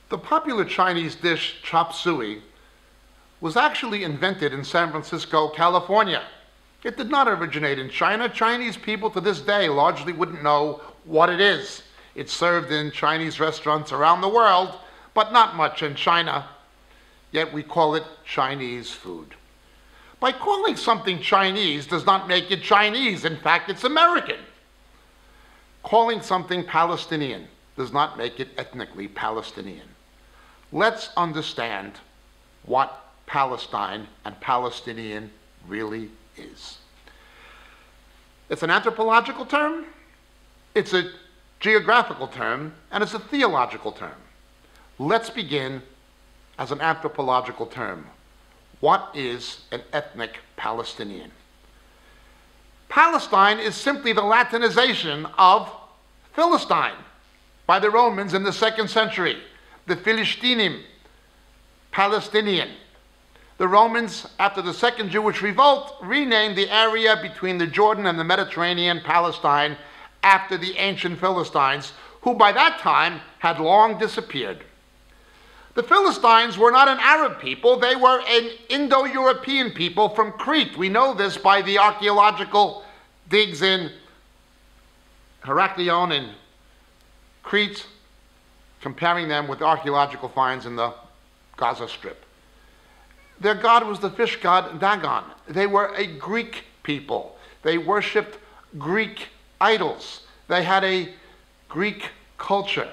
The popular Chinese dish chop suey was actually invented in San Francisco, California. It did not originate in China. Chinese people to this day largely wouldn't know what it is. It's served in Chinese restaurants around the world, but not much in China. Yet we call it Chinese food. By calling something Chinese does not make it Chinese. In fact, it's American. Calling something Palestinian does not make it ethnically Palestinian. Let's understand what Palestine and Palestinian really is. It's an anthropological term, it's a geographical term, and it's a theological term. Let's begin as an anthropological term. What is an ethnic Palestinian? Palestine is simply the Latinization of Philistine by the Romans in the 2nd century. The Philistinim, Palestinian. The Romans, after the Second Jewish Revolt, renamed the area between the Jordan and the Mediterranean Palestine after the ancient Philistines, who by that time had long disappeared. The Philistines were not an Arab people, they were an Indo-European people from Crete. We know this by the archaeological digs in Heraklion and Crete, comparing them with archaeological finds in the Gaza Strip. Their god was the fish god Dagon. They were a Greek people. They worshipped Greek idols. They had a Greek culture.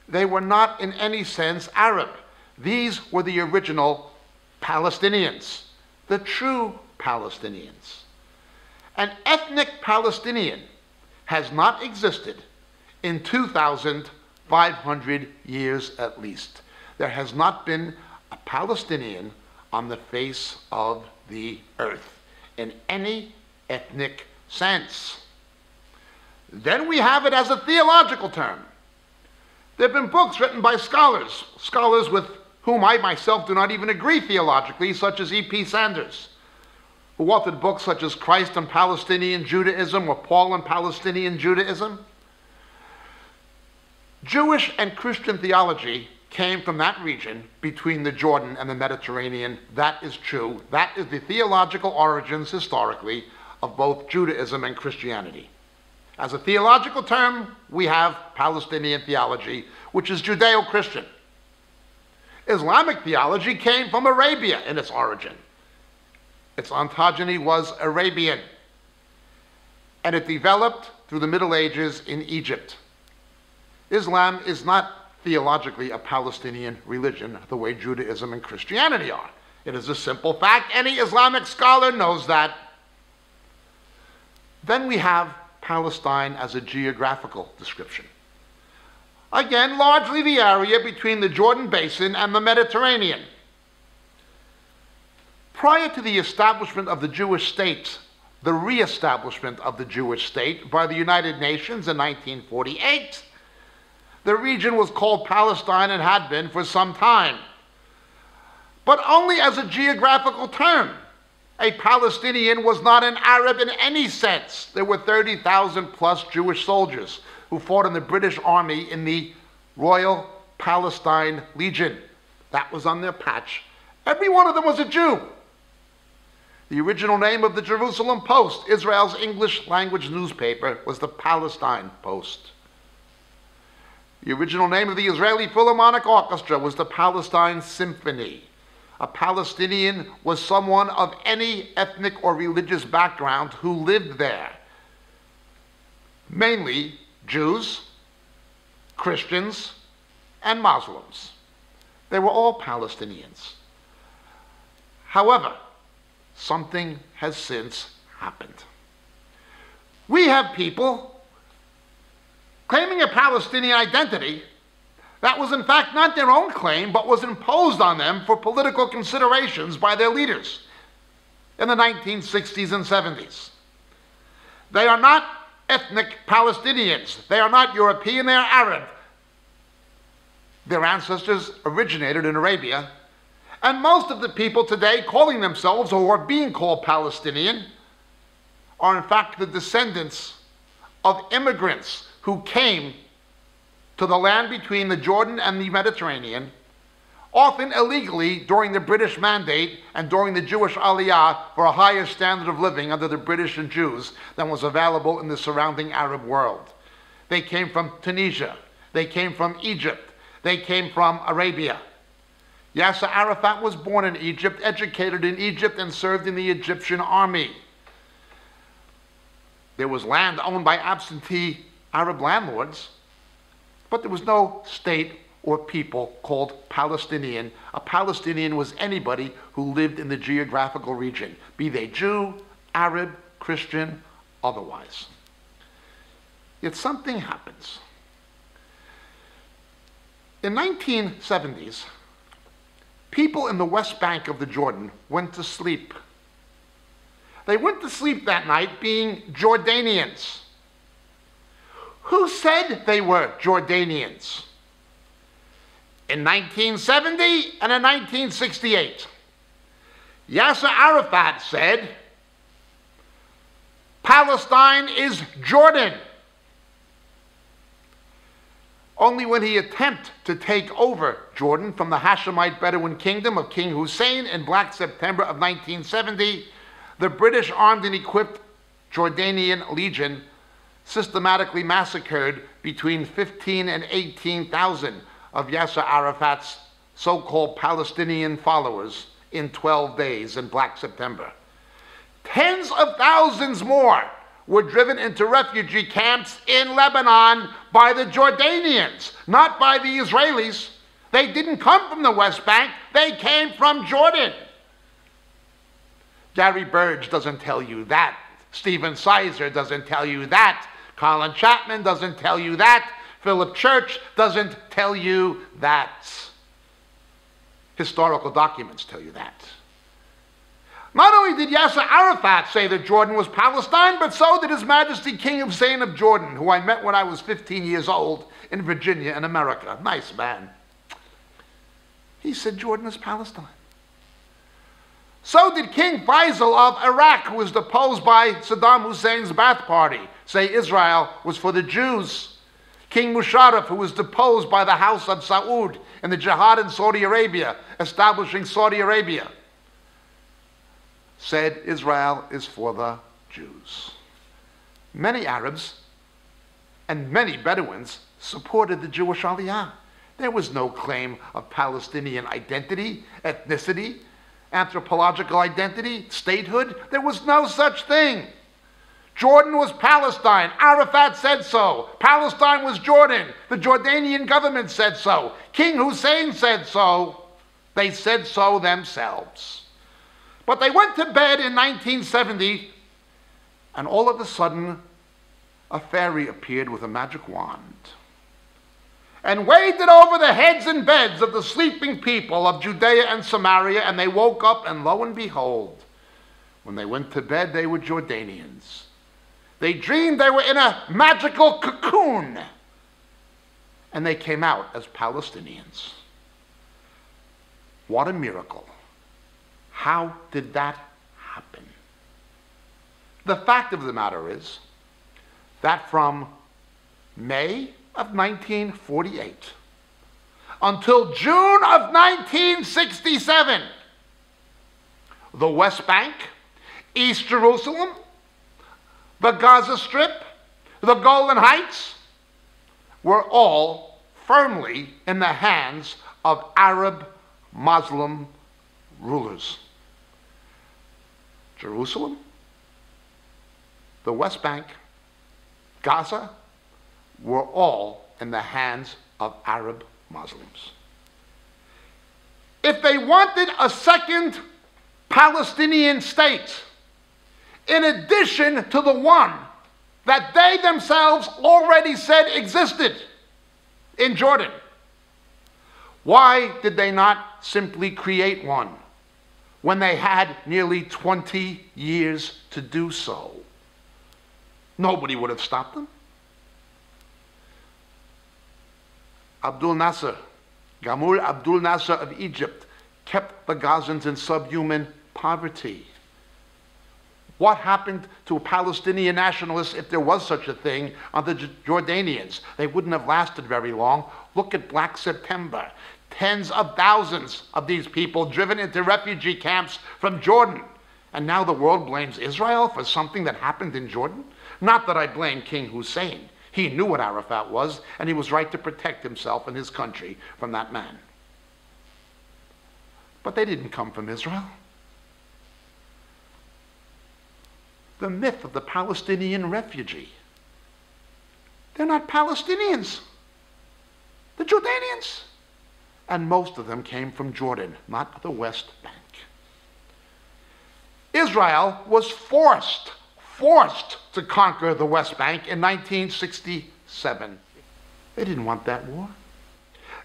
They were not in any sense Arab. These were the original Palestinians, the true Palestinians. An ethnic Palestinian has not existed in 2,500 years at least. There has not been a Palestinian on the face of the earth in any ethnic sense. Then we have it as a theological term. There have been books written by scholars with whom I myself do not even agree theologically, such as E.P. Sanders, who authored books such as Christ and Palestinian Judaism or Paul and Palestinian Judaism. Jewish and Christian theology came from that region between the Jordan and the Mediterranean. That is true. That is the theological origins historically of both Judaism and Christianity. As a theological term, we have Palestinian theology, which is Judeo-Christian. Islamic theology came from Arabia in its origin. Its ontogeny was Arabian, and it developed through the Middle Ages in Egypt. Islam is not theologically a Palestinian religion the way Judaism and Christianity are. It is a simple fact. Any Islamic scholar knows that. Then we have Palestine as a geographical description. Again, largely the area between the Jordan Basin and the Mediterranean. Prior to the establishment of the Jewish state, the re-establishment of the Jewish state by the United Nations in 1948, the region was called Palestine and had been for some time, but only as a geographical term. A Palestinian was not an Arab in any sense. There were 30,000 plus Jewish soldiers who fought in the British Army in the Royal Palestine Legion. That was on their patch. Every one of them was a Jew. The original name of the Jerusalem Post, Israel's English language newspaper, was the Palestine Post. The original name of the Israeli Philharmonic Orchestra was the Palestine Symphony. A Palestinian was someone of any ethnic or religious background who lived there. Mainly Jews, Christians, and Muslims. They were all Palestinians. However, something has since happened. We have people claiming a Palestinian identity that was in fact not their own claim, but was imposed on them for political considerations by their leaders in the 1960s and 70s. They are not ethnic Palestinians. They are not European, they are Arab. Their ancestors originated in Arabia, and most of the people today calling themselves or are being called Palestinian are in fact the descendants of immigrants who came to the land between the Jordan and the Mediterranean often illegally during the British Mandate and during the Jewish Aliyah for a higher standard of living under the British and Jews than was available in the surrounding Arab world. They came from Tunisia. They came from Egypt. They came from Arabia. Yasser Arafat was born in Egypt, educated in Egypt, and served in the Egyptian army. There was land owned by absentee Arab landlords, but there was no state or people called Palestinian. A Palestinian was anybody who lived in the geographical region, be they Jew, Arab, Christian, otherwise. Yet something happens. In 1970s, people in the West Bank of the Jordan went to sleep. They went to sleep that night being Jordanians. Who said they were Jordanians? In 1970 and in 1968, Yasser Arafat said, Palestine is Jordan. Only when he attempted to take over Jordan from the Hashemite Bedouin kingdom of King Hussein in Black September of 1970, the British armed and equipped Jordanian Legion systematically massacred between 15 and 18,000 of Yasser Arafat's so-called Palestinian followers in 12 days in Black September. Tens of thousands more were driven into refugee camps in Lebanon by the Jordanians, not by the Israelis. They didn't come from the West Bank, they came from Jordan. Gary Burge doesn't tell you that. Stephen Sizer doesn't tell you that. Colin Chapman doesn't tell you that. Philip Church doesn't tell you that. Historical documents tell you that. Not only did Yasser Arafat say that Jordan was Palestine, but so did His Majesty King Hussein of Jordan, who I met when I was 15 years old in Virginia in America. Nice man. He said Jordan is Palestine. So did King Faisal of Iraq, who was deposed by Saddam Hussein's Ba'ath Party, say Israel was for the Jews. King Musharraf, who was deposed by the House of Saud in the jihad in Saudi Arabia, establishing Saudi Arabia, said Israel is for the Jews. Many Arabs and many Bedouins supported the Jewish Aliyah. There was no claim of Palestinian identity, ethnicity, anthropological identity, statehood. There was no such thing. Jordan was Palestine. Arafat said so. Palestine was Jordan. The Jordanian government said so. King Hussein said so. They said so themselves. But they went to bed in 1970, and all of a sudden, a fairy appeared with a magic wand and waved it over the heads and beds of the sleeping people of Judea and Samaria, and they woke up, and lo and behold, when they went to bed, they were Jordanians. They dreamed they were in a magical cocoon, and they came out as Palestinians. What a miracle. How did that happen? The fact of the matter is that from May of 1948 until June of 1967, the West Bank, East Jerusalem, the Gaza Strip, the Golan Heights were all firmly in the hands of Arab Muslim rulers. Jerusalem, the West Bank, Gaza were all in the hands of Arab Muslims. If they wanted a second Palestinian state, in addition to the one that they themselves already said existed in Jordan, why did they not simply create one when they had nearly 20 years to do so? Nobody would have stopped them. Abdul Nasser, Gamal Abdul Nasser of Egypt, kept the Gazans in subhuman poverty. What happened to Palestinian nationalists, if there was such a thing, on the Jordanians? They wouldn't have lasted very long. Look at Black September. Tens of thousands of these people driven into refugee camps from Jordan. And now the world blames Israel for something that happened in Jordan? Not that I blame King Hussein. He knew what Arafat was, and he was right to protect himself and his country from that man. But they didn't come from Israel. The myth of the Palestinian refugee. They're not Palestinians. They're Jordanians. And most of them came from Jordan, not the West Bank. Israel was forced to conquer the West Bank in 1967. They didn't want that war.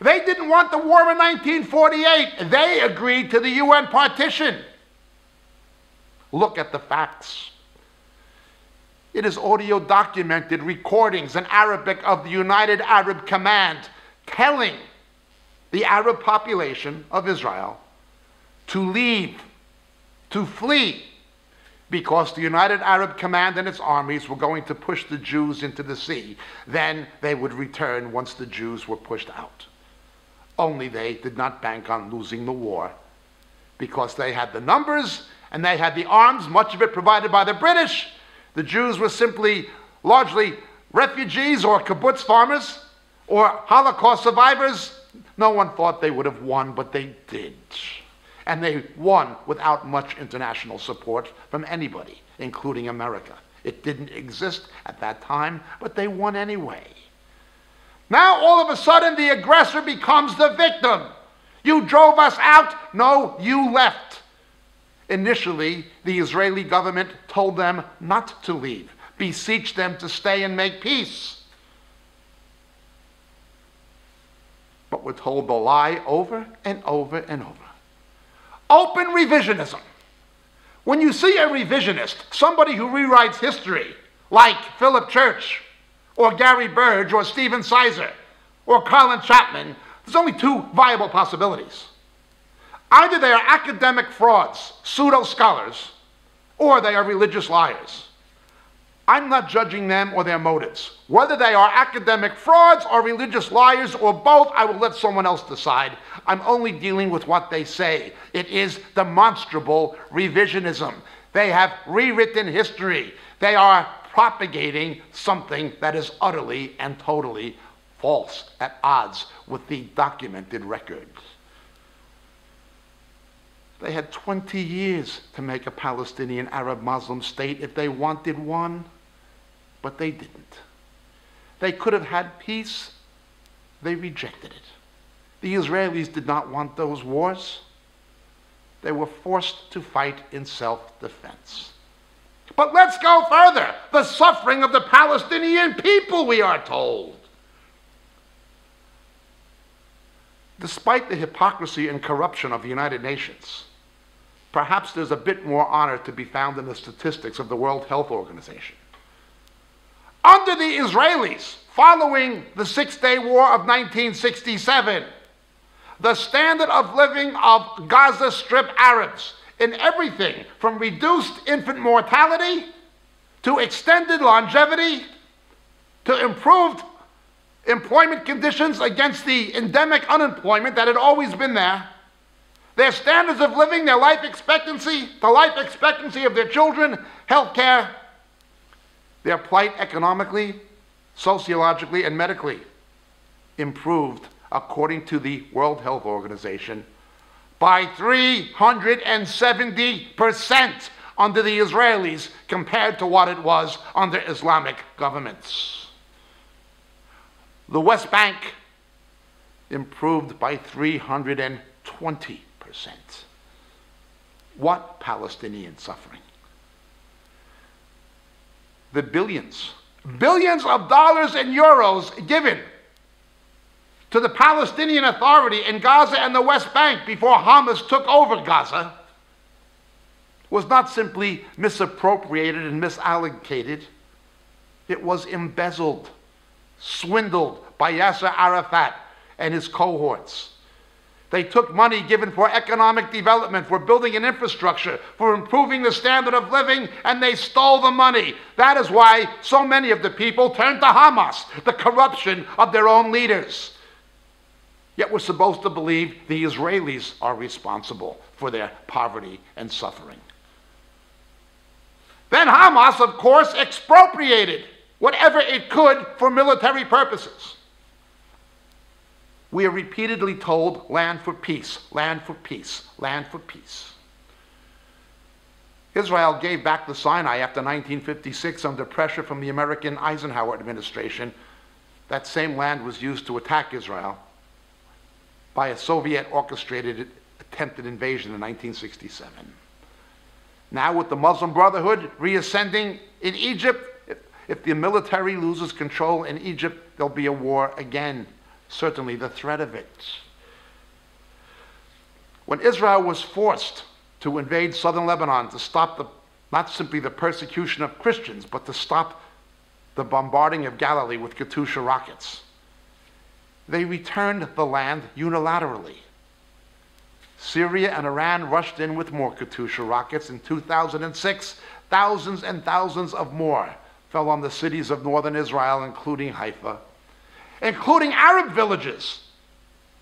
They didn't want the war in 1948. They agreed to the UN partition. Look at the facts. It is audio documented recordings in Arabic of the United Arab Command telling the Arab population of Israel to leave, to flee, because the United Arab Command and its armies were going to push the Jews into the sea. Then they would return once the Jews were pushed out. Only they did not bank on losing the war, because they had the numbers and they had the arms, much of it provided by the British. The Jews were simply largely refugees or kibbutz farmers or Holocaust survivors. No one thought they would have won, but they did. And they won without much international support from anybody, including America. It didn't exist at that time, but they won anyway. Now, all of a sudden, the aggressor becomes the victim. You drove us out. No, you left. Initially, the Israeli government told them not to leave, beseeched them to stay and make peace. But we're told the lie over and over and over. Open revisionism. When you see a revisionist, somebody who rewrites history, like Philip Church, or Gary Burge, or Stephen Sizer, or Colin Chapman, there's only two viable possibilities. Either they are academic frauds, pseudo-scholars, or they are religious liars. I'm not judging them or their motives. Whether they are academic frauds or religious liars or both, I will let someone else decide. I'm only dealing with what they say. It is demonstrable revisionism. They have rewritten history. They are propagating something that is utterly and totally false, at odds with the documented records. They had 20 years to make a Palestinian Arab Muslim state if they wanted one, but they didn't. They could have had peace. They rejected it. The Israelis did not want those wars. They were forced to fight in self-defense. But let's go further. The suffering of the Palestinian people, we are told. Despite the hypocrisy and corruption of the United Nations, perhaps there's a bit more honor to be found in the statistics of the World Health Organization. Under the Israelis, following the Six-Day War of 1967, the standard of living of Gaza Strip Arabs in everything from reduced infant mortality to extended longevity to improved employment conditions against the endemic unemployment that had always been there, their standards of living, their life expectancy, the life expectancy of their children, health care, their plight economically, sociologically, and medically improved, according to the World Health Organization, by 370% under the Israelis compared to what it was under Islamic governments. The West Bank improved by 320%. What Palestinian suffering? The billions of dollars and euros given to the Palestinian Authority in Gaza and the West Bank before Hamas took over Gaza was not simply misappropriated and misallocated. It was embezzled, swindled by Yasser Arafat and his cohorts. They took money given for economic development, for building an infrastructure, for improving the standard of living, and they stole the money. That is why so many of the people turned to Hamas, the corruption of their own leaders. Yet we're supposed to believe the Israelis are responsible for their poverty and suffering. Then Hamas, of course, expropriated whatever it could for military purposes. We are repeatedly told, land for peace, land for peace, land for peace. Israel gave back the Sinai after 1956 under pressure from the American Eisenhower administration. That same land was used to attack Israel by a Soviet-orchestrated attempted invasion in 1967. Now with the Muslim Brotherhood reascending in Egypt, if the military loses control in Egypt, there'll be a war again. Certainly the threat of it. When Israel was forced to invade southern Lebanon to stop not simply the persecution of Christians, but to stop the bombarding of Galilee with Katyusha rockets, they returned the land unilaterally. Syria and Iran rushed in with more Katyusha rockets. In 2006, thousands and thousands of more fell on the cities of northern Israel, including Haifa, including Arab villages,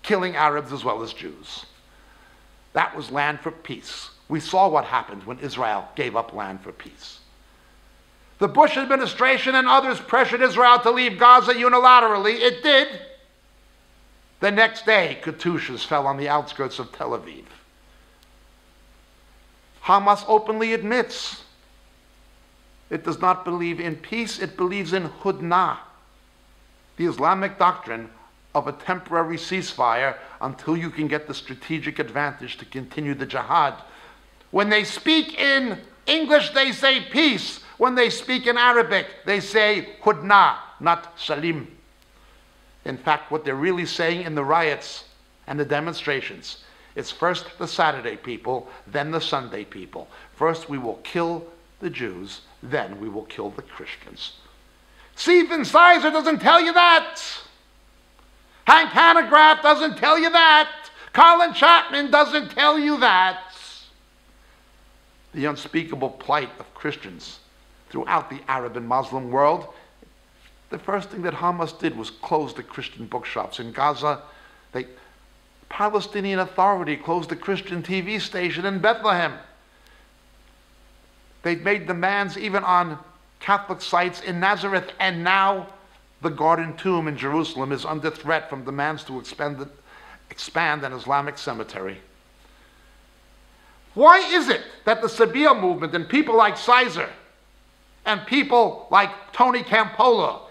killing Arabs as well as Jews. That was land for peace. We saw what happened when Israel gave up land for peace. The Bush administration and others pressured Israel to leave Gaza unilaterally. It did. The next day, Katyushas fell on the outskirts of Tel Aviv. Hamas openly admits it does not believe in peace, it believes in hudna, the Islamic doctrine of a temporary ceasefire until you can get the strategic advantage to continue the jihad. When they speak in English, they say peace. When they speak in Arabic, they say hudna, not salim. In fact, what they're really saying in the riots and the demonstrations is first the Saturday people, then the Sunday people. First we will kill the Jews, then we will kill the Christians. Stephen Sizer doesn't tell you that. Hank Hanegraaff doesn't tell you that. Colin Chapman doesn't tell you that. The unspeakable plight of Christians throughout the Arab and Muslim world. The first thing that Hamas did was close the Christian bookshops in Gaza. The Palestinian Authority closed the Christian TV station in Bethlehem. They've made demands even on Catholic sites in Nazareth, and now the Garden Tomb in Jerusalem is under threat from demands to expand an Islamic cemetery. Why is it that the Sabia movement and people like Sizer and people like Tony Campolo,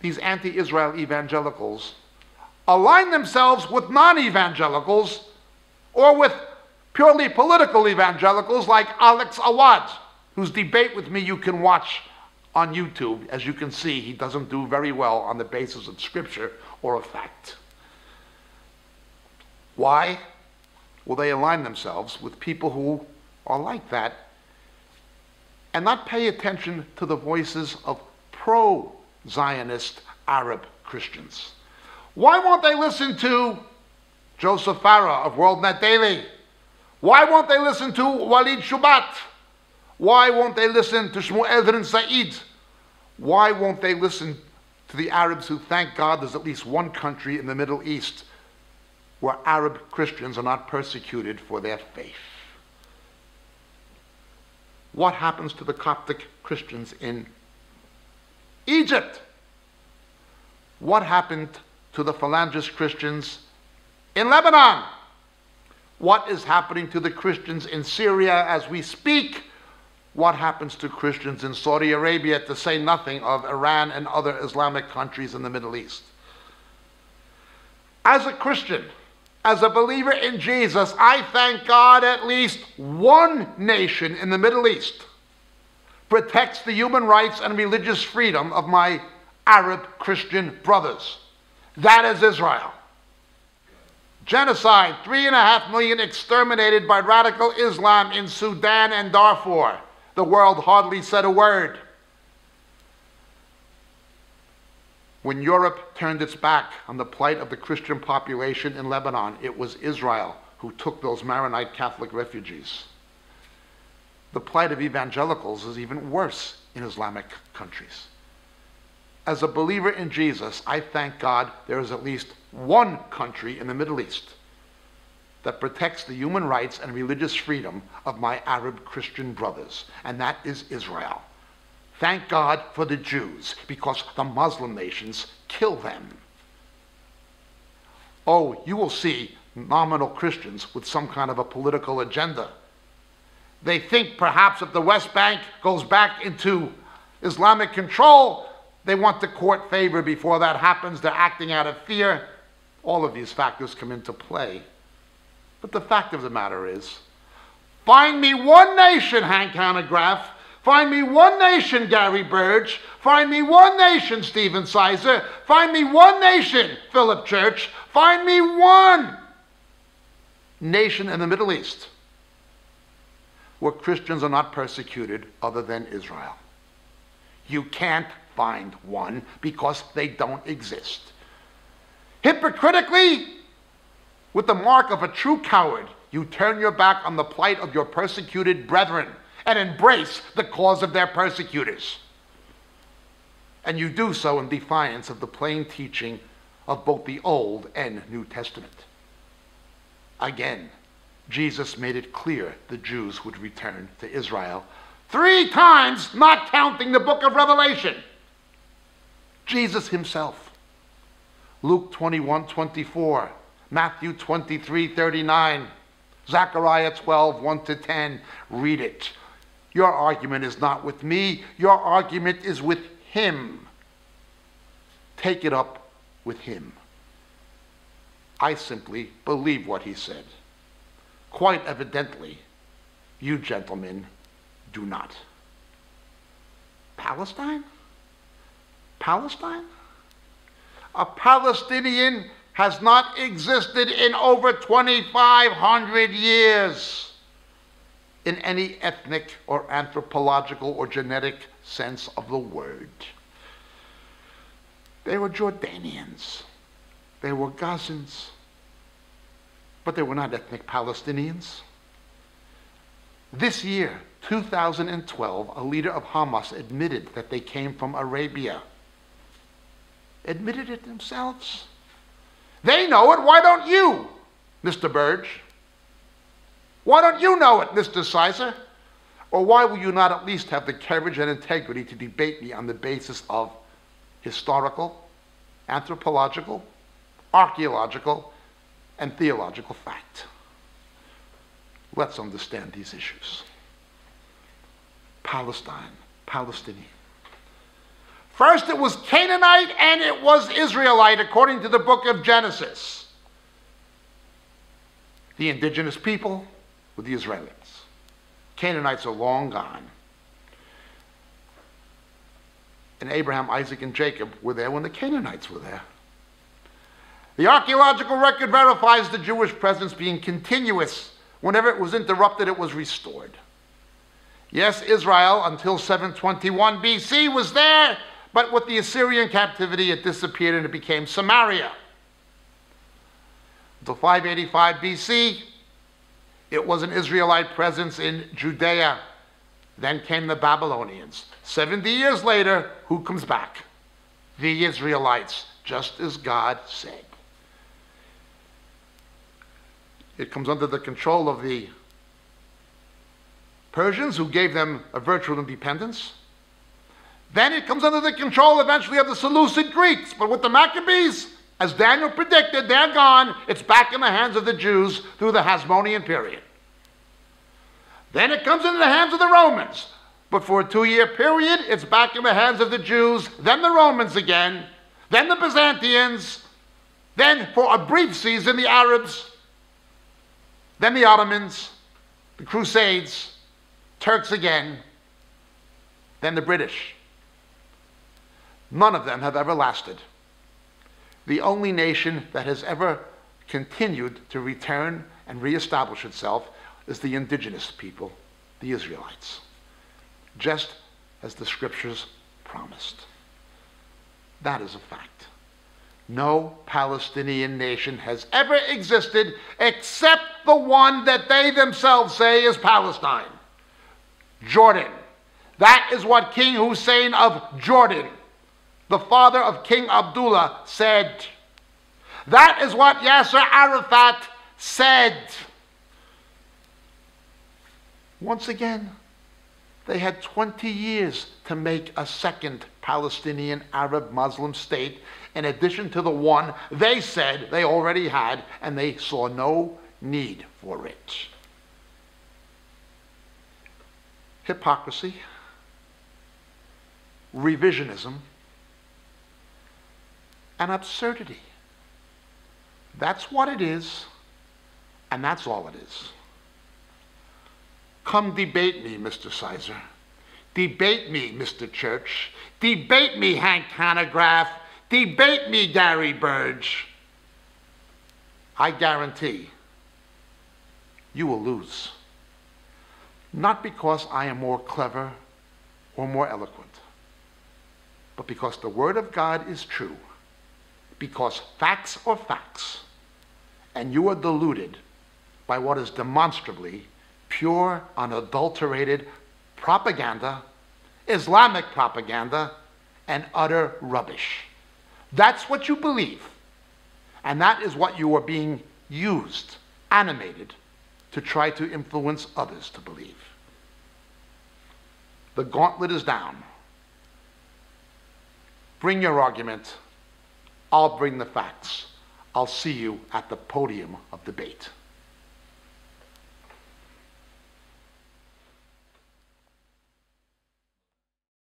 these anti-Israel evangelicals, align themselves with non-evangelicals or with purely political evangelicals like Alex Awad, whose debate with me you can watch on YouTube? As you can see, he doesn't do very well on the basis of scripture or of fact. Why? Will they align themselves with people who are like that and not pay attention to the voices of pro-Zionist Arab Christians? Why won't they listen to Joseph Farah of WorldNet Daily? Why won't they listen to Walid Shubat? Why won't they listen to Shmuel Ben Said? Why won't they listen to the Arabs who thank God there's at least one country in the Middle East where Arab Christians are not persecuted for their faith? What happens to the Coptic Christians in Egypt? What happened to the Phalangist Christians in Lebanon? What is happening to the Christians in Syria as we speak? What happens to Christians in Saudi Arabia, to say nothing of Iran and other Islamic countries in the Middle East? As a Christian, as a believer in Jesus, I thank God at least one nation in the Middle East protects the human rights and religious freedom of my Arab Christian brothers. That is Israel. Genocide, 3.5 million exterminated by radical Islam in Sudan and Darfur. The world hardly said a word. When Europe turned its back on the plight of the Christian population in Lebanon, it was Israel who took those Maronite Catholic refugees. The plight of evangelicals is even worse in Islamic countries. As a believer in Jesus, I thank God there is at least one country in the Middle East that protects the human rights and religious freedom of my Arab Christian brothers, and that is Israel. Thank God for the Jews, because the Muslim nations kill them. Oh, you will see nominal Christians with some kind of a political agenda. They think perhaps if the West Bank goes back into Islamic control, they want to court favor before that happens. They're acting out of fear. All of these factors come into play. But the fact of the matter is, find me one nation, Hank Hanegraaff. Find me one nation, Gary Burge. Find me one nation, Stephen Sizer. Find me one nation, Philip Church. Find me one nation in the Middle East where Christians are not persecuted other than Israel. You can't find one because they don't exist. Hypocritically, with the mark of a true coward, you turn your back on the plight of your persecuted brethren and embrace the cause of their persecutors. And you do so in defiance of the plain teaching of both the Old and New Testament. Again, Jesus made it clear the Jews would return to Israel 3 times, not counting the book of Revelation. Jesus himself. Luke 21:24, Matthew 23:39, Zechariah 12:1-10. Read it. Your argument is not with me. Your argument is with him. Take it up with him. I simply believe what he said. Quite evidently, you gentlemen do not. Palestine? Palestine? A Palestinian has not existed in over 2,500 years in any ethnic or anthropological or genetic sense of the word. They were Jordanians. They were Gazans. But they were not ethnic Palestinians. This year, 2012, a leader of Hamas admitted that they came from Arabia. Admitted it themselves. They know it. Why don't you, Mr. Burge? Why don't you know it, Mr. Sizer? Or why will you not at least have the courage and integrity to debate me on the basis of historical, anthropological, archaeological, and theological fact? Let's understand these issues. Palestine, Palestinian. First it was Canaanite and it was Israelite according to the book of Genesis. The indigenous people were the Israelites. Canaanites are long gone. And Abraham, Isaac, and Jacob were there when the Canaanites were there. The archaeological record verifies the Jewish presence being continuous. Whenever it was interrupted, it was restored. Yes, Israel, until 721 BC, was there, but with the Assyrian captivity, it disappeared and it became Samaria. Until 585 BC, it was an Israelite presence in Judea. Then came the Babylonians. 70 years later, who comes back? The Israelites, just as God said. It comes under the control of the Persians, who gave them a virtual independence. Then it comes under the control eventually of the Seleucid Greeks. But with the Maccabees, as Daniel predicted, they're gone. It's back in the hands of the Jews through the Hasmonean period. Then it comes into the hands of the Romans. But for a 2-year period, it's back in the hands of the Jews, then the Romans again, then the Byzantines, then for a brief season the Arabs, then the Ottomans, the Crusades, Turks again, then the British. None of them have ever lasted. The only nation that has ever continued to return and reestablish itself is the indigenous people, the Israelites, just as the scriptures promised. That is a fact. No Palestinian nation has ever existed except the one that they themselves say is Palestine. Jordan. That is what King Hussein of Jordan, the father of King Abdullah, said. That is what Yasser Arafat said. Once again, they had 20 years to make a second Palestinian Arab Muslim state in addition to the one they said they already had, and they saw no need for it. Hypocrisy, revisionism, and absurdity. That's what it is, and that's all it is. Come debate me, Mr. Sizer. Debate me, Mr. Church. Debate me, Hank Hanegraaff. Debate me, Gary Burge. I guarantee you will lose. Not because I am more clever or more eloquent, but because the Word of God is true, because facts are facts, and you are deluded by what is demonstrably pure, unadulterated propaganda, Islamic propaganda, and utter rubbish. That's what you believe, and that is what you are being used, animated, to try to influence others to believe. The gauntlet is down. Bring your argument. I'll bring the facts. I'll see you at the podium of debate.